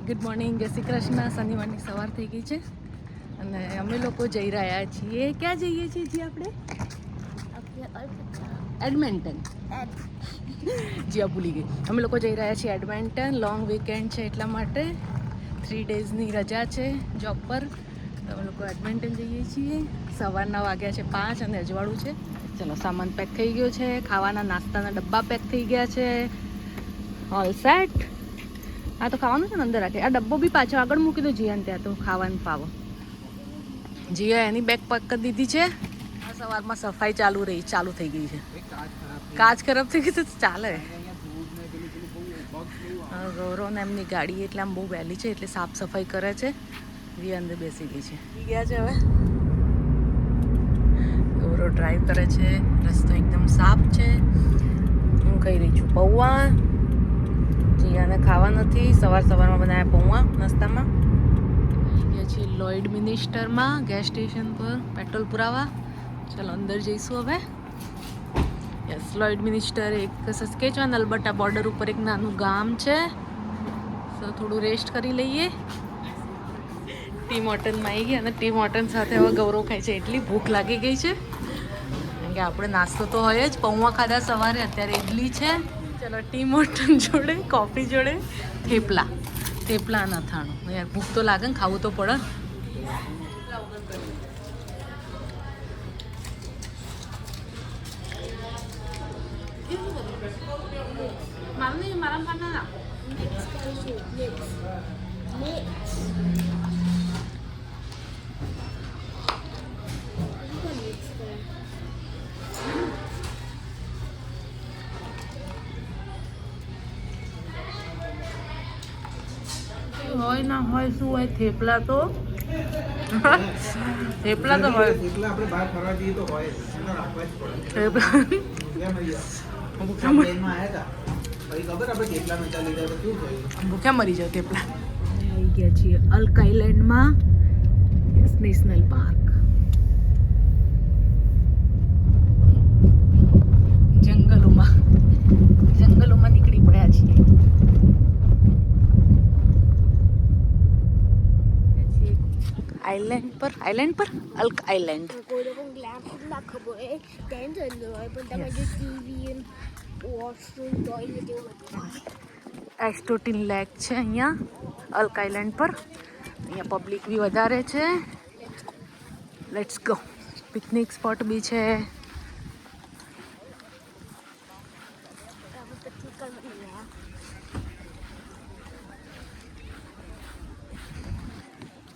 Good morning, જય શ્રી કૃષ્ણ. શનિવારની સવાર થઈ ગઈ છે અને અમે લોકો જઈ રહ્યા છીએ. ક્યાં જઈએ છીએ જી આપણે? એડમિન્ટન. જી આ ભૂલી ગઈ. અમે લોકો જઈ રહ્યા છીએ એડમિન્ટન. લોંગ વીકેન્ડ છે એટલા માટે 3 ડેઝની રજા છે જોબ પર, તો અમે લોકો એડમિન્ટન જઈએ છીએ. સવારના વાગ્યા છે 5 અને અજવાળું છે. ચલો, સામાન પેક થઈ ગયો છે, ખાવાના નાસ્તાના ડબ્બા પેક થઈ ગયા છે. All set. આ તો ખાવાનું છે ને અંદર રાખે. આ ડબ્બો બી પાછો આગળ મૂકી દો જીયાને, ત્યાં તો ખાવાનું પાવો. જીયા એની બેગ પેક કરી દીધી છે. આ સવારમાં સફાઈ ચાલુ થઈ ગઈ છે. કાચ ખરાબ થઈ ગઈ તો ચાલે. ગૌરવને એમની ગાડી એટલે આમ બહુ વહેલી છે એટલે સાફ સફાઈ કરે છે. જીયા અંદર બેસી ગઈ છે. ગયા છે હવે. ગૌરવ ડ્રાઈવ કરે છે. રસ્તો એકદમ સાફ છે. હું ખાઈ રહી છું પૌવા. જીયાને ખાવા નથી. સવારમાં બનાવ્યા પૌવા નાસ્તામાં. આવી ગયા છીએ લોઈડ મિનિસ્ટરમાં, ગેસ સ્ટેશન પર પેટ્રોલ પુરાવા. ચલો અંદર જઈશું હવે. યસ, લોઈડ મિનિસ્ટર એક સસ્કેચવાન અલ્બર્ટા બોર્ડર ઉપર એક નાનું ગામ છે. તો થોડું રેસ્ટ કરી લઈએ. ટી મોર્ટનમાં આવી ગયા અને ટી મોર્ટન સાથે હવે ગૌરવ ખાય છે. એટલી ભૂખ લાગી ગઈ છે કારણ કે આપણે નાસ્તો તો હોય જ. પૌવા ખાધા સવારે, અત્યારે ઇડલી છે. ચલો, ટી મોર્ટન જોડે કોફી જોડે થેપલા ના થાણું. યાર ભૂખ તો લાગે ને, ખાવું તો પડે. હોય ના હોય, શું હોય? થેપલા તો થેપલા તો હોય. થેપલા આપણે બહાર ફરવા જઈએ તો હોય, એનો રાખવા જ પડે. થેપલા ભૂખ્યા મરી ગયા. પછી ખબર આપણે થેપલા મેચા લીધા તો શું થયું? ભૂખ્યા મરી જાવ થેપલા. આવી ગયા છીએ અલ્ક આઇલેન્ડમાં, નેશનલ પાર્ક. જંગલોમાં નીકળી પડ્યા છીએ. આઇલેન્ડ પર અલ્ક આઇલેન્ડ. કોઈ લોકો ગ્લાસ ના ખબર એ ટેન્શન ન હોય, પણ તમે જે ટીવી વોશરૂમ ટોયલેટ એવું બધું. એસ્ટોટિન લેક છે અહીંયા અલ્ક આઇલેન્ડ પર. અહીંયા પબ્લિક બી વધારે છે. Let's go. પિકનિક સ્પોટ બી છે.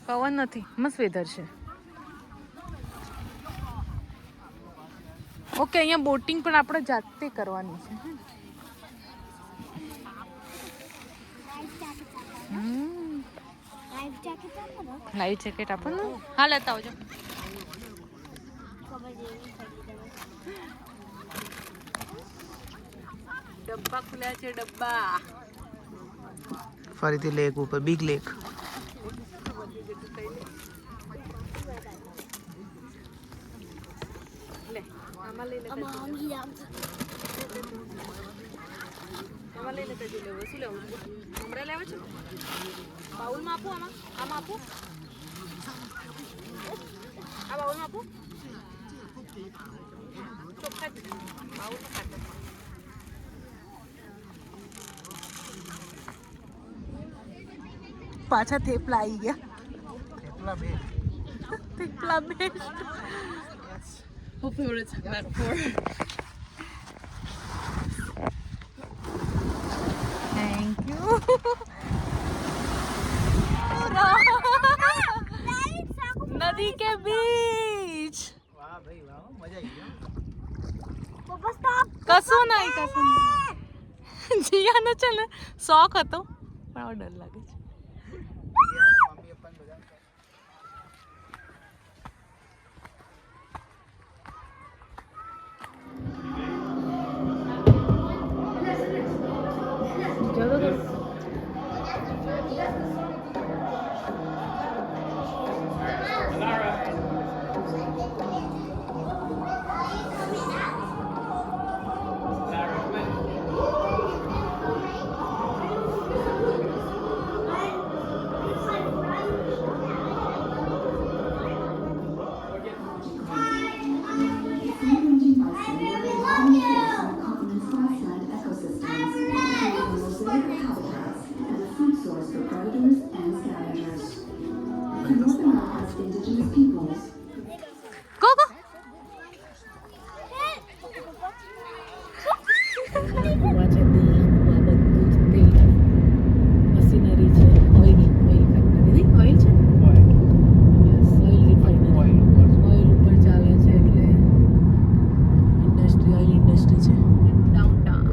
પવન નથી, મસ્ત વેધર છે. ઓકે, અહીંયા બોટિંગ પણ આપણે જાતે કરવાની છે. લાઈફ જેકેટ આપો ને. હા, લેતા આવજો. ડબ્બા ખુલ્યા છે, ડબ્બા. ફરીથી લેક ઉપર, બિગ લેક. આમાં લઈ લેતા લેવું. શું લેવું? હમણાં લેવા છે? બાઉલમાં આપો. આમાં આપો. આ બાઉલમાં આપો. ચોખ્ખા જ બાઉલમાં ખાતો. પાછા થેપલા આવી ગયા. Thepla best. Hopefully it's about 4. Thank you. नदी के बीच. વાહ ભાઈ વાહ, મજા આવી ગઈ. પપ્પા સ્ટોપ. કશું નહીં. જીયાને છે ને શોખ હતો પણ હવે ડર લાગે છે. મમ્મી પપ્પા બધા ગો ગો કુવા છે ત્યાં કુવા બધું જ તેલ મશીનરી છે ઓઇલ ફેક્ટરી ઓઇલ છે યસ ઓઇલ રિફાઇનરી ઓઇલ ઉપર ચાલે છે એટલે ઇન્ડસ્ટ્રી ઓઇલ ઇન્ડસ્ટ્રી છે ડાઉનટાઉન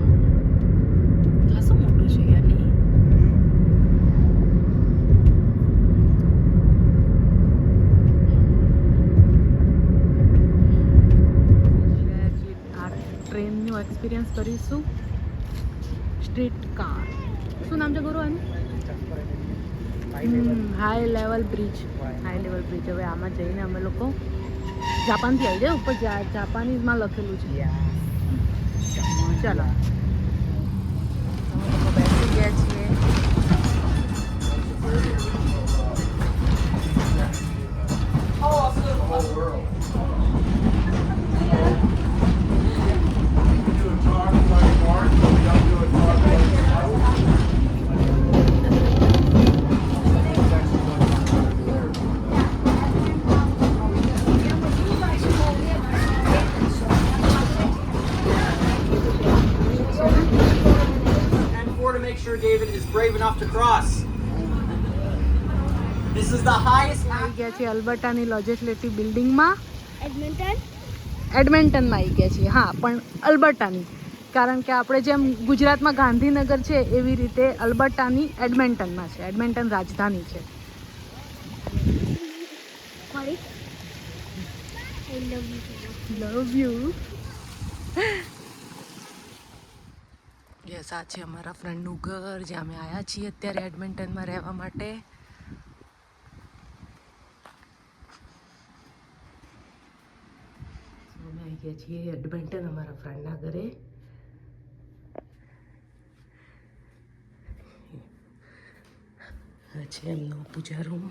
ખાસું મોટું છે યાર નહીં ટ્રેનનું એક્સપિરિયન્સ કરીશું સ્ટ્રીટ કાર શું નામ છે ગુરુ આનું હાઈ લેવલ બ્રિજ હવે આમાં જઈને અમે લોકો જાપાનથી આવી જાય ઉપર જાપાનીઝમાં લખેલું છે ચાલો અમે લોકો બેસી ગયા છીએ David is brave enough to cross. This is the highest. આવી ગયા છે અલ્બર્ટાની લેજિસ્લેટિવ બિલ્ડિંગમાં એડમિન્ટનમાં આવી ગયા છીએ હા પણ અલ્બર્ટાની કારણ કે આપણે જેમ ગુજરાતમાં ગાંધીનગર છે એવી રીતે અલ્બર્ટાની એડમિન્ટનમાં છે એડમિન્ટન રાજધાની છે લવ યુ યસ આ છે અમારા ફ્રેન્ડનું ઘર જ્યાં અમે આવ્યા છીએ અત્યારે એડમિન્ટનમાં રહેવા માટે અમે આવી ગયા છીએ એડમિન્ટન અમારા ફ્રેન્ડના ઘરે આ છે એમનો પૂજા રૂમ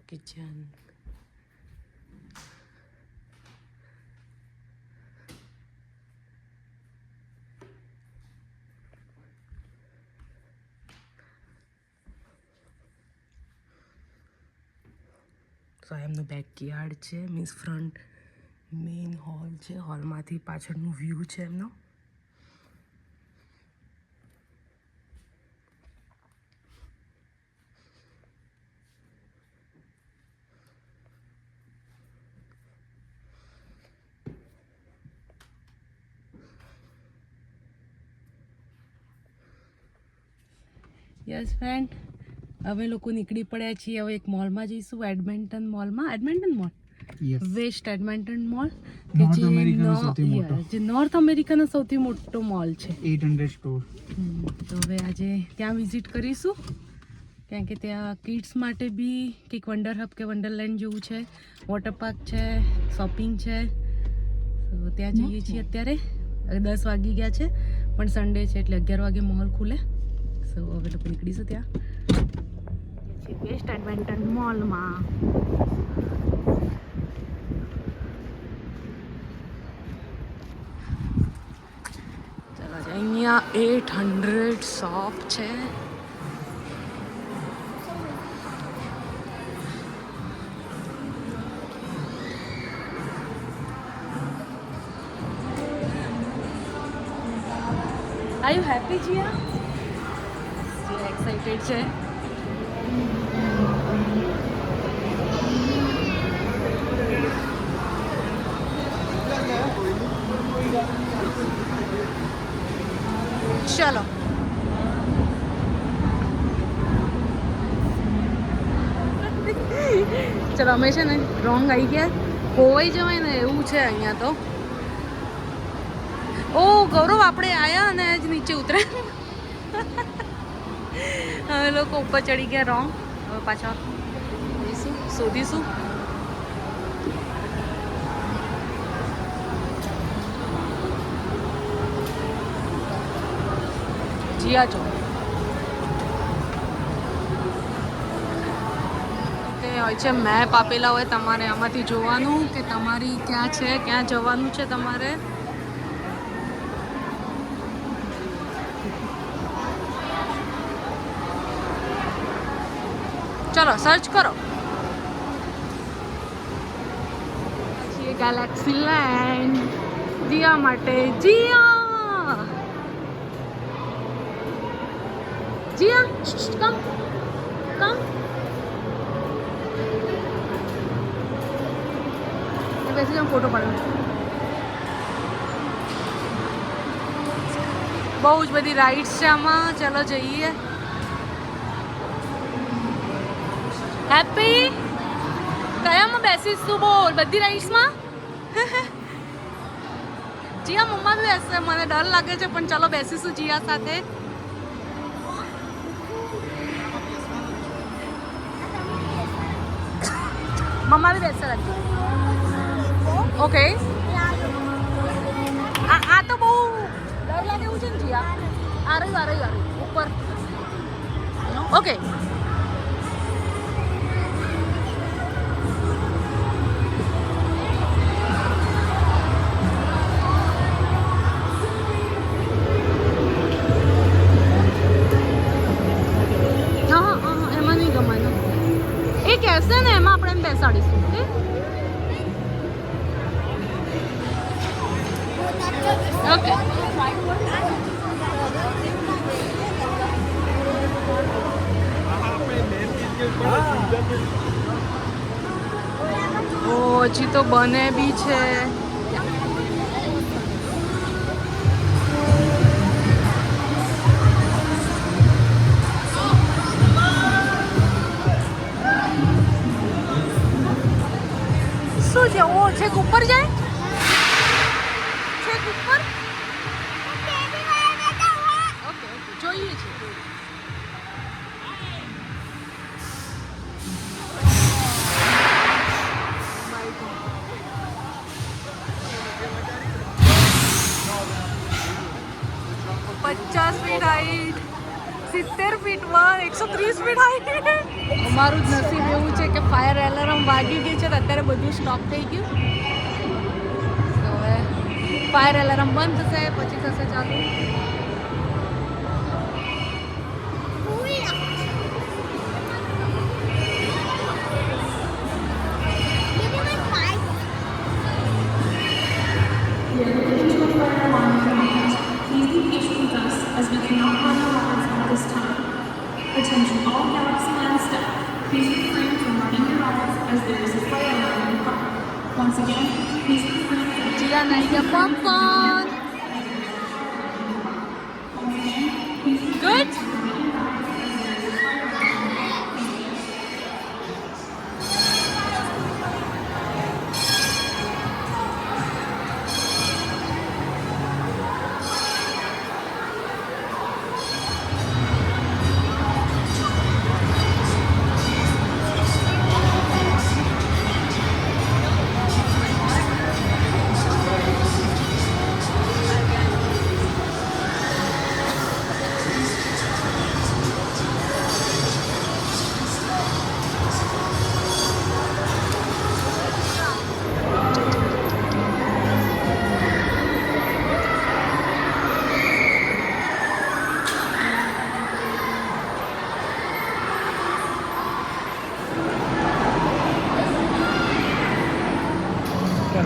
કિચન તો એમનું બેકયાર્ડ છે મીન્સ ફ્રન્ટ મેઇન હોલ છે હોલમાંથી પાછળનું વ્યૂ છે એમનો યસ ફ્રેન્ડ અમે લોકો નીકળી પડ્યા છીએ હવે એક મોલમાં જઈશું એડમિન્ટન મોલ વેસ્ટ એડમિન્ટન મોલ કે જે નોર્થ અમેરિકાનો સૌથી મોટો મોલ છે 800 સ્ટોર તો હવે આજે ત્યાં વિઝિટ કરીશું કારણ કે ત્યાં કિડ્સ માટે બી કંઈક વન્ડર હબ કે વન્ડરલેન્ડ જેવું છે વોટર પાર્ક છે શોપિંગ છે તો ત્યાં જઈએ છીએ અત્યારે 10 વાગી ગયા છે પણ સન્ડે છે એટલે 11 વાગે મોલ ખુલે સો હવે લોકો નીકળીશું ત્યાં વેસ્ટ એડમિન્ટન મોલમાં ચાલો અહીંયા 800 શોપ છે Are you happy, Jia? Jia excited છે. ચલો ચલો અમે છે ને રોંગ આવી ગયા ખોવાઈ જવાય ને એવું છે અહીંયા તો ઓ ગૌરવ આપણે આયા અને જ નીચે ઉતરે હવે લોકો ઉપર ચડી ગયા રોંગ હવે પાછા જઈશું શોધીશું જીયા છો તે હોય છે મેપ આપેલા હોય, તમારે આમાંથી જોવાનું કે તમારી ક્યાં છે, ક્યાં જવાનું છે તમારે. ચલો સર્ચ કરો. ગેલેક્સી લેન્ડ જીયા માટે. જીયા જીયા કમ બેસી જાઉં, ફોટો પાડું. બહુ જ બધી રાઇડ્સ છે આમાં. ચલો જઈએ. હેપી કયામાં બેસીશ તું? બોલ. બધી રાઇડ્સમાં? જીયા મમ્મા બી બેસશે. મને ડર લાગે છે પણ ચલો બેસીશું જીયા સાથે. મમ્મા બી બેસશે લાગી. ઓકે. આ તો બહુ ડર લાગે એવું છે ને જીયા? આ રહ્યું ઉપર. ઓકે. એમાં નહીં ગમાનું. એ કહેશે ને એમાં આપણે એમ બેસાડીશું. ઓકે. હજી તો બને બી છે. શું છે? ઓ છેક ઉપર જાય. છેક ઉપર. ઓકે જોઈએ છે. ફીટ હાઈટ, 70 ફીટમાં 130 ફીટ હાઈટ. અમારું જ નસીબ એવું છે કે ફાયર એલાર્મ વાગી ગઈ છે તો અત્યારે બધું સ્ટોપ થઈ ગયું. તો હવે ફાયર એલાર્મ બંધ થશે પછી થશે ચાલુ. As we cannot run our lines at this time. Attention all Galaxyland staff. Please refrain from running your rides as there is a fire alarm in the park. Once again, please refrain from Gia naik popcorn. Good?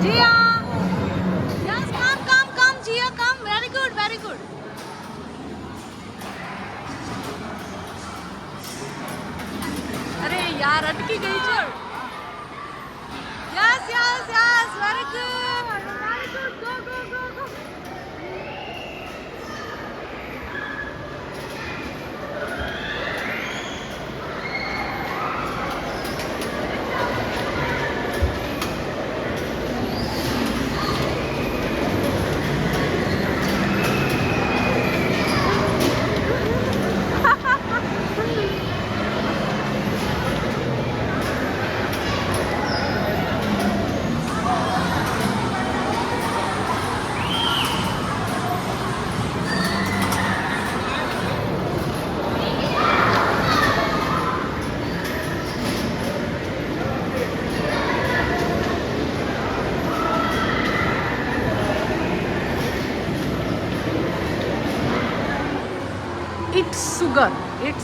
Gia! Yes, come, Gia, come. Very good, very good. अरे यार अटकी गई चल. Yes, very good. Go.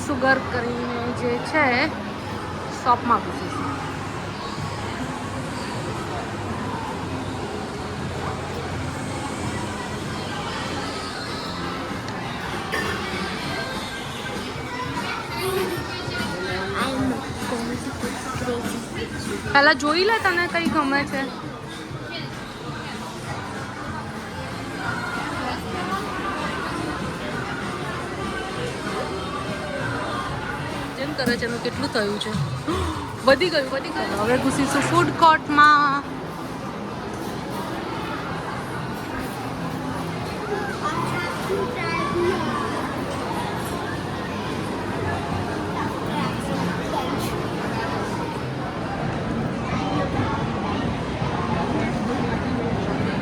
Sugar કરીને જે છે શોપમાં ઘૂસીશું. I'm going to put crazy. પહેલા જોઈ લે તને કઈ ગમે છે. જેમ કરે છે એનું કેટલું થયું છે. વધી ગયું. હવે ઘૂસીશું ફૂડ કોર્ટમાં.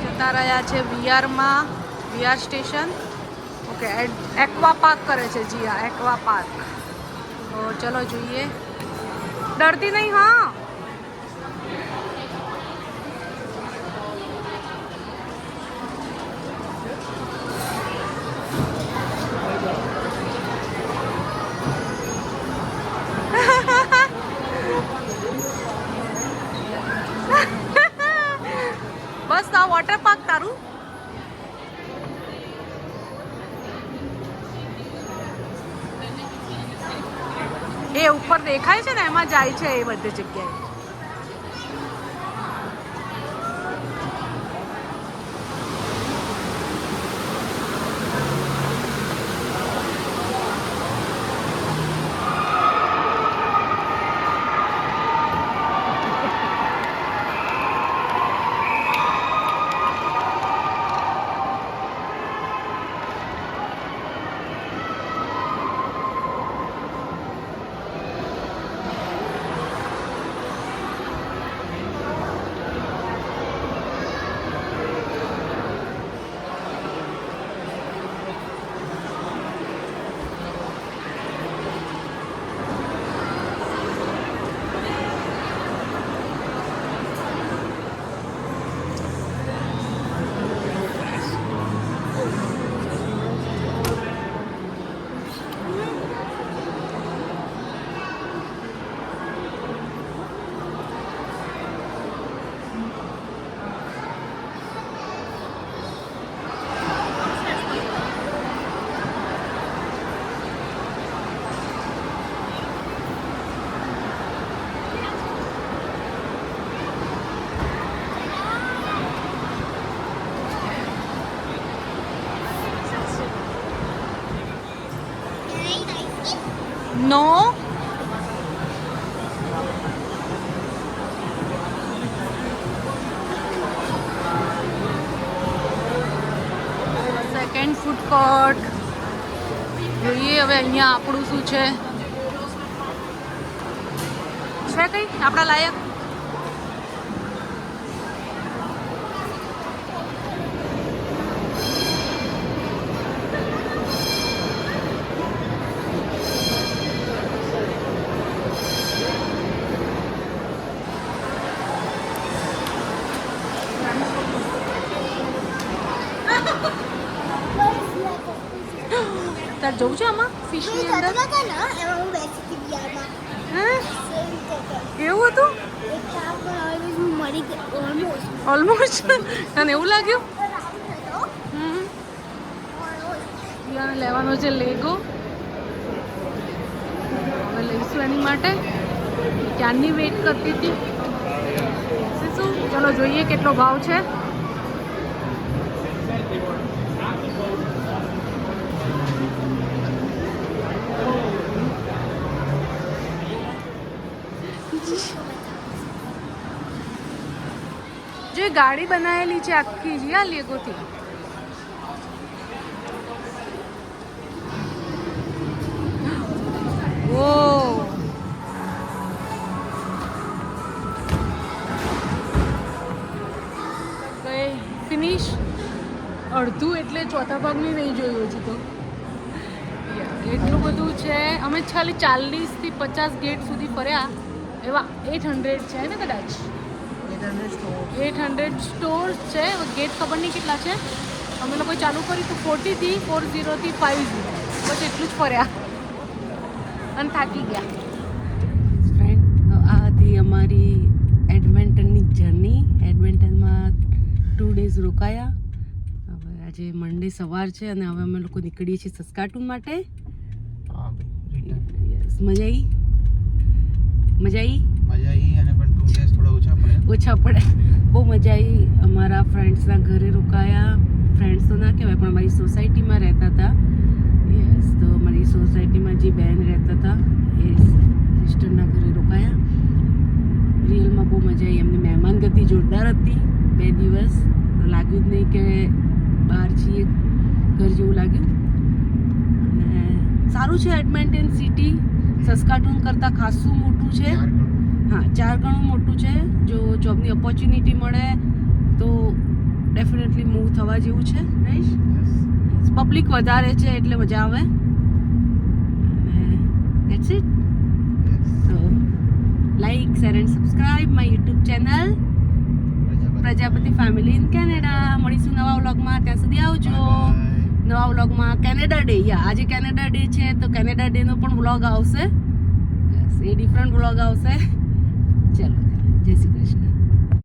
જતા રહ્યા છે VR station. Okay, aqua park કરે છે જીયા, એક્વા પાર્ક. તો ચલો જોઈએ. ડરતી નહીં હા. બસ આ વોટર પાર્ક તારું. એ ઉપર દેખાય છે ને એમાં જાય છે એ બધી જગ્યાએ. No. Second food court. જોઈએ હવે અહીંયા આપણું શું છે કઈ આપણા લાયક. તાર જવું છે આમાં ફિશની અંદર? એવું હતું ઓલમોસ્ટ. તને એવું લાગ્યું? લેવાનો છે લેગો. હવે લઈશું એની માટે. ક્યારની વેઇટ કરતી હતી. શું ચલો જોઈએ કેટલો ભાવ છે. જે ગાડી બનાવેલી છે આખી જી આ લેગોથી. ઓ ફિનિશ. અડધું એટલે ચોથા ભાગની નહીં જોયું હજી તો. એટલું બધું છે. અમે ખાલી 40 થી 50 ગેટ સુધી ફર્યા. એવા 800 છે ને કદાચ. 800 સ્ટોર્સ છે. ગેટ ખબર નહીં કેટલા છે. અમે લોકો ચાલુ કર્યું તો 40 થી 50 બસ એટલું જ ફર્યા. અને થાકી ગયા. ફ્રેન્ડ, તો આ હતી અમારી એડમેન્ટનની જર્ની. એડમેન્ટનમાં 2 ડેઝ રોકાયા. હવે આજે મંડે સવાર છે અને હવે અમે લોકો નીકળીએ છીએ સસ્કાટુન માટે. યસ, મજા આવી? મજા આવી? મજા આવી અને પણ 2 ડેઝ થોડા ઓછા પડે. બહુ મજા આવી. અમારા ફ્રેન્ડ્સના ઘરે રોકાયા. ફ્રેન્ડ્સ તો ના કહેવાય પણ અમારી સોસાયટીમાં રહેતા હતા. યસ, તો અમારી સોસાયટીમાં જે બેન રહેતા હતા એ સિસ્ટરના ઘરે રોકાયા. રિયલમાં બહુ મજા આવી. એમની મહેમાનગતિ જોરદાર હતી. 2 દિવસ લાગ્યું જ નહીં કે બહાર છીએ, ઘર જેવું લાગ્યું. અને સારું છે. એડમેન્ટન સિટી સસ્કાટુન કરતાં ખાસું મોટું છે. હા, 4 ગણું મોટું છે. જો જોબની ઓપોર્ચ્યુનિટી મળે તો ડેફિનેટલી મૂવ થવા જેવું છે. રાઈટ, પબ્લિક વધારે છે એટલે મજા આવે. That's it. So like, share and subscribe my YouTube channel Prajapati family in Canada. મળીશું નવા વ્લોગમાં. ત્યાં સુધી આવજો. નવા વ્લોગમાં કેનેડા ડે, આજે કેનેડા ડે છે તો કેનેડા ડેનો પણ વ્લોગ આવશે. એ ડિફરન્ટ વ્લોગ આવશે. ચલો, જય શ્રી કૃષ્ણ.